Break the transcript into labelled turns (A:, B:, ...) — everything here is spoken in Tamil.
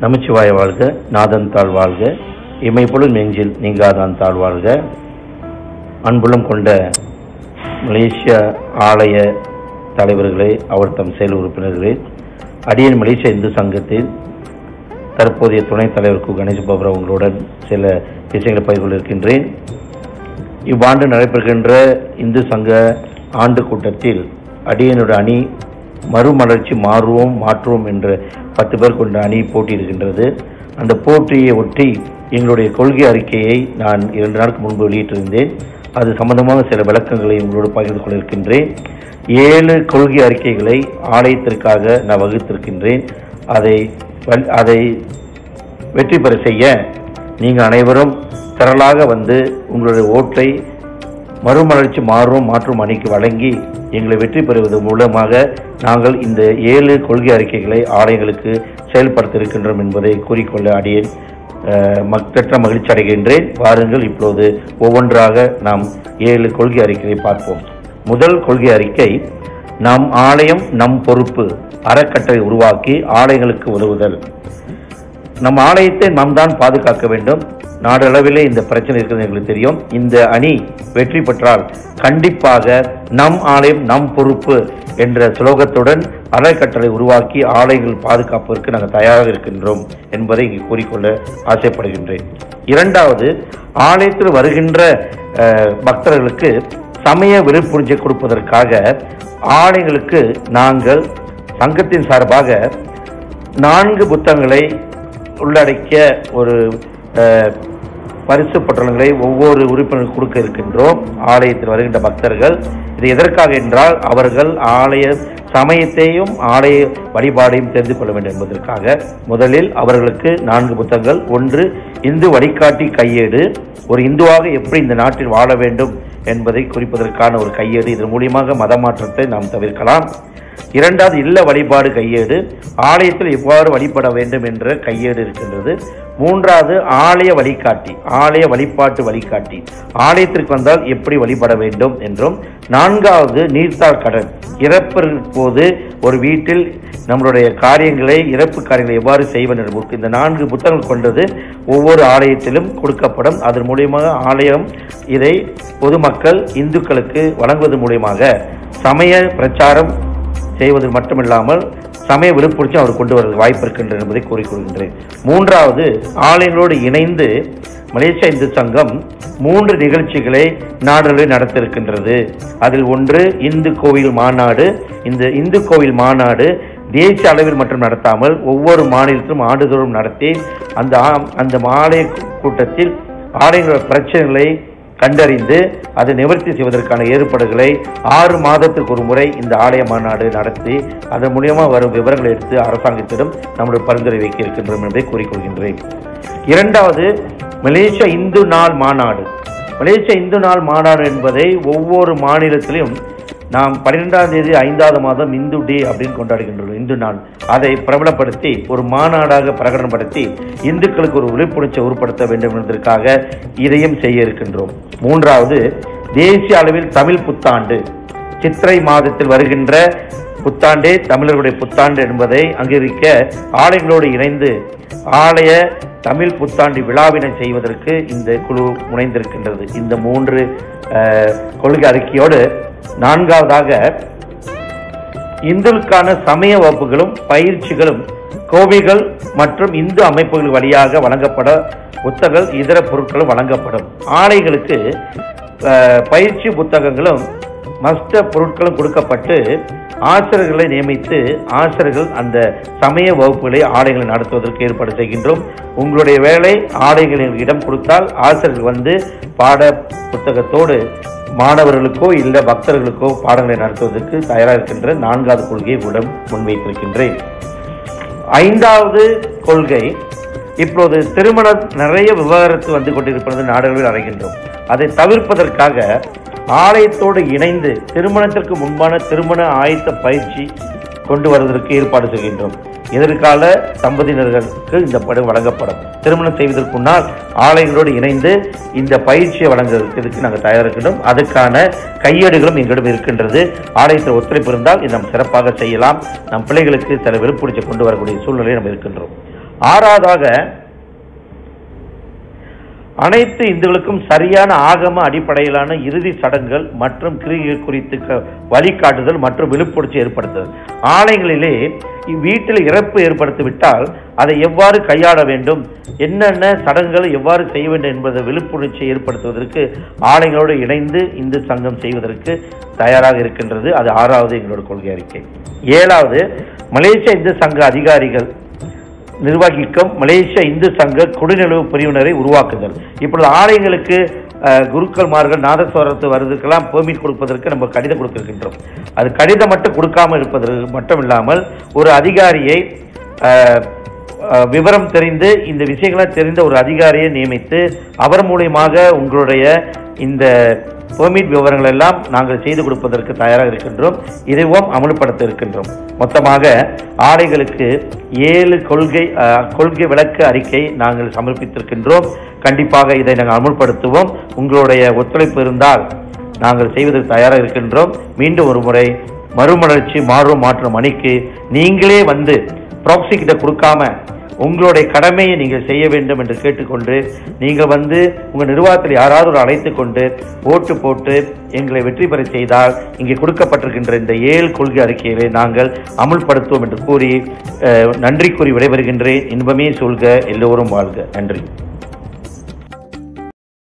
A: நமச்சிவாய வாழ்க, நாதன் தாழ் வாழ்க, இமைப்பொழுது நெஞ்சில் நீங்காதான் தாழ் வாழ்க. அன்புள்ளம் கொண்ட மலேசிய ஆலய தலைவர்களே, அவர் தம் செயல் உறுப்பினர்களே, அடியன் மலேசிய இந்து சங்கத்தின் தற்போதைய துணைத் தலைவர் கு கணேஷ் பாபுரா உங்களுடன் சில விஷயங்களை பகிர்ந்து கொண்டிருக்கின்றேன். இவ்வாண்டு நடைபெறுகின்ற இந்து சங்க ஆண்டு கூட்டத்தில் அடியனுடைய அணி மறுமலர்ச்சி மாற்றுவோம் மாற்றுவோம் என்ற 10 பேர் கொண்ட அணி போட்டியிடுகின்றது. அந்த போட்டியை ஒட்டி எங்களுடைய கொள்கை அறிக்கையை நான் 2 நாளுக்கு முன்பு வெளியிட்டிருந்தேன். அது சம்பந்தமாக சில விளக்கங்களை உங்களோடு பகிர்ந்து கொண்டிருக்கின்றேன். 7 கொள்கை அறிக்கைகளை ஆலயத்திற்காக நான் வகுத்திருக்கின்றேன். அதை வெற்றி பெற செய்ய நீங்கள் அனைவரும் திரளாக வந்து உங்களுடைய ஓட்டை மறுமலர்ச்சி மாற்றும் அணிக்கு வழங்கி எங்களை வெற்றி பெறுவது மூலமாக நாங்கள் இந்த 7 கொள்கை அறிக்கைகளை ஆலயங்களுக்கு செயல்படுத்த இருக்கின்றோம் என்பதை கூறிக்கொள்ள அடியேன் மகிழ்ச்சி அடைகின்றேன். வாருங்கள், இப்போது ஒவ்வொன்றாக நாம் 7 கொள்கை அறிக்கைகளை பார்ப்போம். முதல் கொள்கை அறிக்கை, நம் ஆலயம் நம் பொறுப்பு, அறக்கட்டளை உருவாக்கி ஆலயங்களுக்கு உதவுதல். நம் ஆலயத்தை நாம் தான் பாதுகாக்க வேண்டும். நாடு அளவிலே இந்த பிரச்சனை இருக்கிறது எங்களுக்கு தெரியும். இந்த அணி வெற்றி பெற்றால் கண்டிப்பாக நம் ஆலயம் நம் பொறுப்பு என்ற ஸ்லோகத்துடன் அறக்கட்டளை உருவாக்கி ஆலயங்கள் பாதுகாப்பதற்கு நாங்கள் தயாராக இருக்கின்றோம் என்பதை இங்கு கூறிக்கொள்ள ஆசைப்படுகின்றேன். 2வது, ஆலயத்தில் வருகின்ற பக்தர்களுக்கு சமய விழிப்புணர்ச்சி கொடுப்பதற்காக ஆலயங்களுக்கு நாங்கள் சங்கத்தின் சார்பாக 4 புத்தகங்களை உள்ளடக்கிய ஒரு பரிசு பட்டலங்களை ஒவ்வொரு உறுப்பினருக்கு கொடுக்க இருக்கின்றோம் ஆலயத்தில் வருகின்ற பக்தர்கள். இது எதற்காக என்றால் அவர்கள் ஆலய சமயத்தையும் ஆலய வழிபாடையும் தெரிந்து கொள்ள வேண்டும் என்பதற்காக. முதலில் அவர்களுக்கு 4 புத்தகங்கள். 1, இந்து வழிகாட்டி கையேடு, ஒரு இந்துவாக எப்படி இந்த நாட்டில் வாழ வேண்டும் என்பதை குறிப்பதற்கான ஒரு கையேடு. இதன் மூலியமாக மத மாற்றத்தை நாம் தவிர்க்கலாம். 2வது, இல்ல வழிபாடு கையேடு, ஆலயத்தில் எவ்வாறு வழிபட வேண்டும் என்ற கையேடு இருக்கின்றது. 3வது, ஆலய வழிகாட்டி, ஆலய வழிபாட்டு வழிகாட்டி, ஆலயத்திற்கு வந்தால் எப்படி வழிபட வேண்டும் என்றும். 4வது, நீர்த்தாள் கடன், இறப்பின் போது ஒரு வீட்டில் நம்மளுடைய இறப்பு காரியங்களை எவ்வாறு செய்வது என்ற புக். இந்த 4 புத்தகங்கள் கொண்டது ஒவ்வொரு ஆலயத்திலும் கொடுக்கப்படும். அதன் மூலியமாக ஆலயம் இதை பொதுமக்கள் இந்துக்களுக்கு வழங்குவது மூலியமாக சமய பிரச்சாரம் செய்வது மட்டுமில்லாமல் சமய விழிப்புணர்ச்சி அவர் கொண்டு வருவது வாய்ப்பு இருக்கின்றது என்பதை கூறிக்கொள்கின்றேன். 3வது, ஆலயங்களோடு இணைந்து மலேசிய இந்து சங்கம் 3 நிகழ்ச்சிகளை நாடுகளில் நடத்த இருக்கின்றது. அதில் 1, இந்து கோவில் மாநாடு. இந்த இந்து கோவில் மாநாடு தேசிய அளவில் மட்டும் நடத்தாமல் ஒவ்வொரு மாநிலத்திலும் ஆண்டுதோறும் நடத்தி அந்த ஆலய கூட்டத்தில் ஆலயங்களோட பிரச்சனைகளை கண்டறிந்து அதை நிவர்த்தி செய்வதற்கான ஏற்பாடுகளை 6 மாதத்துக்கு ஒரு முறை இந்த ஆலய மாநாடு நடத்தி அதன் மூலியமாக வரும் விவரங்களை எடுத்து அரசாங்கத்திடம் நம்முடைய பரிந்துரை வைக்க இருக்கின்றோம் என்பதை கூறிக்கொள்கின்றேன். 2வது, மலேசிய இந்து நாள் மாநாடு. மலேசிய இந்து நாள் மாநாடு என்பதை ஒவ்வொரு மாநிலத்திலும் நாம் 12ஆம் தேதி 5வது மாதம் இந்து டே அப்படின்னு கொண்டாடுகின்றோம், இந்து நாள். அதை பிரபலப்படுத்தி ஒரு மாநாடாக பிரகடனப்படுத்தி இந்துக்களுக்கு ஒரு விழிப்புணர்ச்சியை உருப்படுத்த வேண்டும் என்பதற்காக இதையும் செய்ய இருக்கின்றோம். 3வது, தேசிய அளவில் தமிழ் புத்தாண்டு, சித்திரை மாதத்தில் வருகின்ற புத்தாண்டே தமிழர்களுடைய புத்தாண்டு என்பதை அங்கீகரிக்க ஆலயங்களோடு இணைந்து ஆலய தமிழ் புத்தாண்டு விழாவினை செய்வதற்கு இந்த குழு முனைந்திருக்கின்றது. இந்த 3 கொள்கை அறிக்கையோடு 4வதாக, இந்துக்களுக்கான சமய வகுப்புகளும் பயிற்சிகளும் கோவில்கள் மற்றும் இந்து அமைப்புகள் வழியாக வழங்கப்பட புத்தகங்கள் இதர பொருட்களும் வழங்கப்படும். ஆலயங்களுக்கு பயிற்சி புத்தகங்களும் மற்ற பொருட்களும் கொடுக்கப்பட்டு ஆசிரியர்களை நியமித்து ஆசிரியர்கள் அந்த சமய வகுப்புகளை ஆலயங்களை நடத்துவதற்கு ஏற்பாடு செய்கின்றோம். உங்களுடைய வேலை ஆலயங்களில் இடம் கொடுத்தால் ஆசிரியர்கள் வந்து பாட புத்தகத்தோடு மாணவர்களுக்கோ இல்லை பக்தர்களுக்கோ பாடங்களை நடத்துவதற்கு தயாராக இருக்கின்ற 4வது கொள்கையை உடன் முன்வைத்திருக்கின்றேன். 5வது கொள்கை, இப்போது திருமணம் நிறைய விவகாரத்து வந்து கொண்டிருப்பது நாடுகளில் அடைகின்றோம். அதை தவிர்ப்பதற்காக ஆலயத்தோடு இணைந்து திருமணத்திற்கு முன்பான திருமண ஆயத்த பயிற்சி கொண்டு வருவதற்கு ஏற்பாடு செய்கின்றோம். எதிர்கால தம்பதியினர்களுக்கு இந்த படம் வழங்கப்படும். திருமணம் செய்வதற்கு முன்னால் ஆலயங்களோடு இணைந்து இந்த பயிற்சியை வழங்குவதற்கு நாங்கள் தயாரிக்கின்றோம். அதுக்கான கையேடுகளும் எங்களிடம் இருக்கின்றது. ஆலயத்தில் ஒத்துழைப்பு இருந்தால் இதை நாம் சிறப்பாக செய்யலாம். நம் பிள்ளைகளுக்கு சில விழிப்புணர்ச்சி கொண்டு வரக்கூடிய சூழ்நிலையை நம்ம இருக்கின்றோம். ஆறாவதாக, அனைத்து இந்துக்களுக்கும் சரியான ஆகம அடிப்படையிலான இறுதி சடங்குகள் மற்றும் கிரிகைகள் குறித்து வழிகாட்டுதல் மற்றும் விழிப்புணர்ச்சி ஏற்படுத்துதல். ஆலயங்களிலே வீட்டில் இறப்பு ஏற்படுத்திவிட்டால் அதை எவ்வாறு கையாள வேண்டும், என்னென்ன சடங்குகள் எவ்வாறு செய்ய வேண்டும் என்பதை விழிப்புணர்ச்சி ஏற்படுத்துவதற்கு ஆலயங்களோடு இணைந்து இந்து சங்கம் செய்வதற்கு தயாராக இருக்கின்றது. அது 6வது எங்களோட கொள்கை அறிக்கை. 7வது, மலேசிய இந்து சங்க அதிகாரிகள் நிர்வகிக்கும் மலேசிய இந்து சங்க குடிநிலவு பிரிவினரை உருவாக்குதல். இப்பொழுது ஆலயங்களுக்கு குருக்கள்மார்கள் நாதஸ்வரத்து வருவதற்கெல்லாம் பெர்மிட் கொடுப்பதற்கு நம்ம கடிதம் கொடுக்கின்றோம். அது கடிதம் மட்டும் கொடுக்காமல் இருப்பதற்கு மட்டும் இல்லாமல் ஒரு அதிகாரியை விவரம் தெரிந்து இந்த விஷயங்களை தெரிந்த ஒரு அதிகாரியை நியமித்து அவர் மூலமாக உங்களுடைய இந்த பெர்மிட் விவரங்கள் எல்லாம் நாங்கள் செய்து கொடுப்பதற்கு தயாராக இருக்கின்றோம். இதைவும் அமல்படுத்த இருக்கின்றோம். மொத்தமாக ஆலயங்களுக்கு 7 கொள்கை விளக்க அறிக்கை நாங்கள் சமர்ப்பித்திருக்கின்றோம். கண்டிப்பாக இதை நாங்கள் அமல்படுத்துவோம். உங்களுடைய ஒத்துழைப்பு இருந்தால் நாங்கள் செய்வதற்கு தயாராக இருக்கின்றோம். மீண்டும் ஒரு முறை மறுமலர்ச்சி மாற்றும் அணிக்கு நீங்களே வந்து ப்ராக்ஸி கிட்ட கொடுக்காம உங்களுடைய கடமையை நீங்கள் செய்ய வேண்டும் என்று கேட்டுக்கொண்டு, நீங்கள் வந்து உங்கள் நிர்வாகத்தில் யாராவது ஒரு அழைத்து கொண்டு ஓட்டு போட்டு எங்களை வெற்றி பெற செய்தால் இங்கே கொடுக்கப்பட்டிருக்கின்ற இந்த 7 கொள்கை அறிக்கைகளை நாங்கள் அமுல்படுத்துவோம் என்று கூறி நன்றி கூறி விடைபெறுகின்றேன். இன்பமே சொல்க, எல்லோரும் வாழ்க. நன்றி.